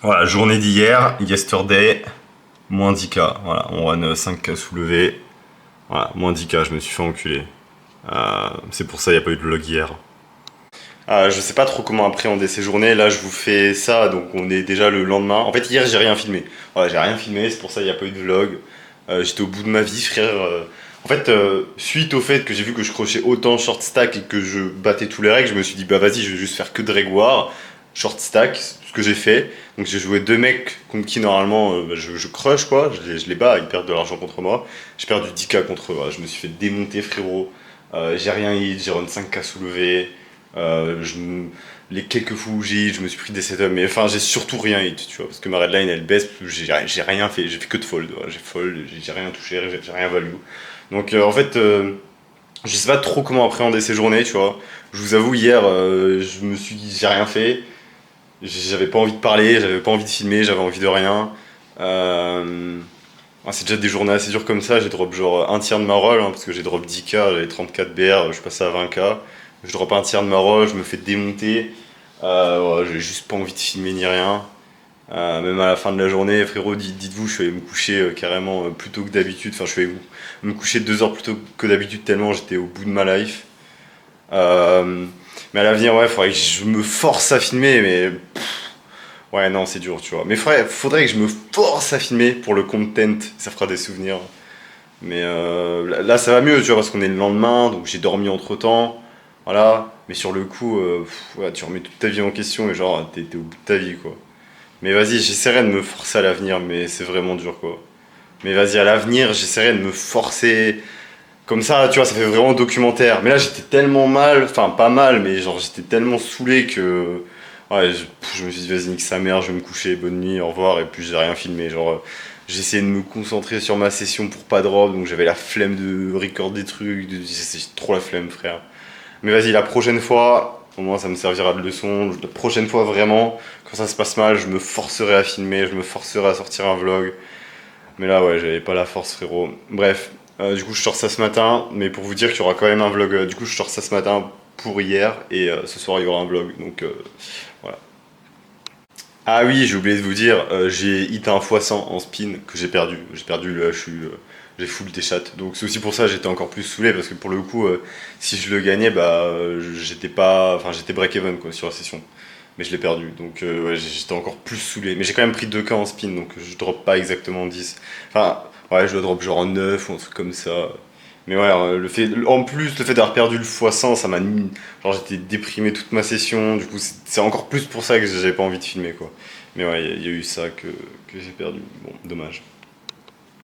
Voilà, journée d'hier, yesterday, moins 10K. Voilà, on run 5K soulevé. Voilà, moins 10K, je me suis fait enculer. C'est pour ça il n'y a pas eu de vlog hier. Je sais pas trop comment appréhender ces journées. Là, je vous fais ça, donc on est déjà le lendemain. En fait, hier, j'ai rien filmé. Voilà, j'ai rien filmé, c'est pour ça il n'y a pas eu de vlog. J'étais au bout de ma vie, frère. En fait, suite au fait que j'ai vu que je crochais autant short stack et que je battais tous les règles, je me suis dit, bah vas-y, je vais juste faire que de Grégoire, short stack, ce que j'ai fait. Donc j'ai joué deux mecs contre qui normalement je crush quoi, je les bats, ils perdent de l'argent contre moi. J'ai perdu 10K contre eux, voilà. Je me suis fait démonter frérot. J'ai rien hit, j'ai run 5K soulevé. Euh, je m- les quelques fois où j'ai hit, je me suis pris des setups, mais enfin j'ai surtout rien hit, tu vois, parce que ma redline elle baisse, j'ai rien fait, j'ai fait que de fold, voilà. J'ai fold, j'ai rien touché, j'ai rien value. Donc en fait, je sais pas trop comment appréhender ces journées, tu vois. Je vous avoue, hier, je me suis dit, j'ai rien fait, j'avais pas envie de parler, j'avais pas envie de filmer, j'avais envie de rien. Euh, c'est déjà des journées assez dures comme ça, j'ai drop genre un tiers de ma roll, hein, parce que j'ai drop 10K, j'avais 34 BR, je suis passé à 20K. Je drop un tiers de ma roll, je me fais démonter. Ouais, j'ai juste pas envie de filmer ni rien. Même à la fin de la journée, frérot, dites-vous, je suis allé me coucher carrément plus tôt que d'habitude. Enfin, je suis allé me coucher 2 heures plus tôt que d'habitude tellement j'étais au bout de ma life. Euh, mais à l'avenir, ouais, faudrait que je me force à filmer, mais ouais, non, c'est dur, tu vois. Mais faudrait que je me force à filmer pour le content, ça fera des souvenirs. Mais là, ça va mieux, tu vois, parce qu'on est le lendemain, donc j'ai dormi entre temps. Voilà. Mais sur le coup, ouais, tu remets toute ta vie en question et genre, t'es au bout de ta vie, quoi. Mais vas-y, j'essaierai de me forcer à l'avenir, mais c'est vraiment dur, quoi. Mais vas-y, à l'avenir, j'essaierai de me forcer. Comme ça, tu vois, ça fait vraiment documentaire. Mais là, j'étais tellement mal, enfin, pas mal, mais genre, j'étais tellement saoulé que. Ouais, je me suis dit, vas-y, nique sa mère, je vais me coucher, bonne nuit, au revoir, et puis j'ai rien filmé. Genre, j'ai essayé de me concentrer sur ma session pour pas drop, donc j'avais la flemme de record des trucs, j'ai trop la flemme, frère. Mais vas-y, la prochaine fois, au moins ça me servira de leçon. La prochaine fois, vraiment, quand ça se passe mal, je me forcerai à filmer, je me forcerai à sortir un vlog. Mais là, ouais, j'avais pas la force, frérot. Bref, du coup, je sors ça ce matin, mais pour vous dire qu'il y aura quand même un vlog. Du coup, je sors ça ce matin pour hier, et ce soir, il y aura un vlog. Donc, voilà. Ah oui, j'ai oublié de vous dire, j'ai hit un x100 en spin que j'ai perdu. J'ai perdu le HU, j'ai full des chats. Donc c'est aussi pour ça que j'étais encore plus saoulé parce que pour le coup, si je le gagnais, bah j'étais pas, enfin j'étais break even quoi sur la session. Mais je l'ai perdu, donc ouais, j'étais encore plus saoulé. Mais j'ai quand même pris 2K en spin, donc je drop pas exactement 10. Enfin, ouais, je le drop genre en 9 ou un truc comme ça. Mais ouais, en plus, le fait d'avoir perdu le x100, ça m'a mis. Genre, j'étais déprimé toute ma session, du coup, c'est encore plus pour ça que j'avais pas envie de filmer, quoi. Mais ouais, il y a eu ça que j'ai perdu. Bon, dommage.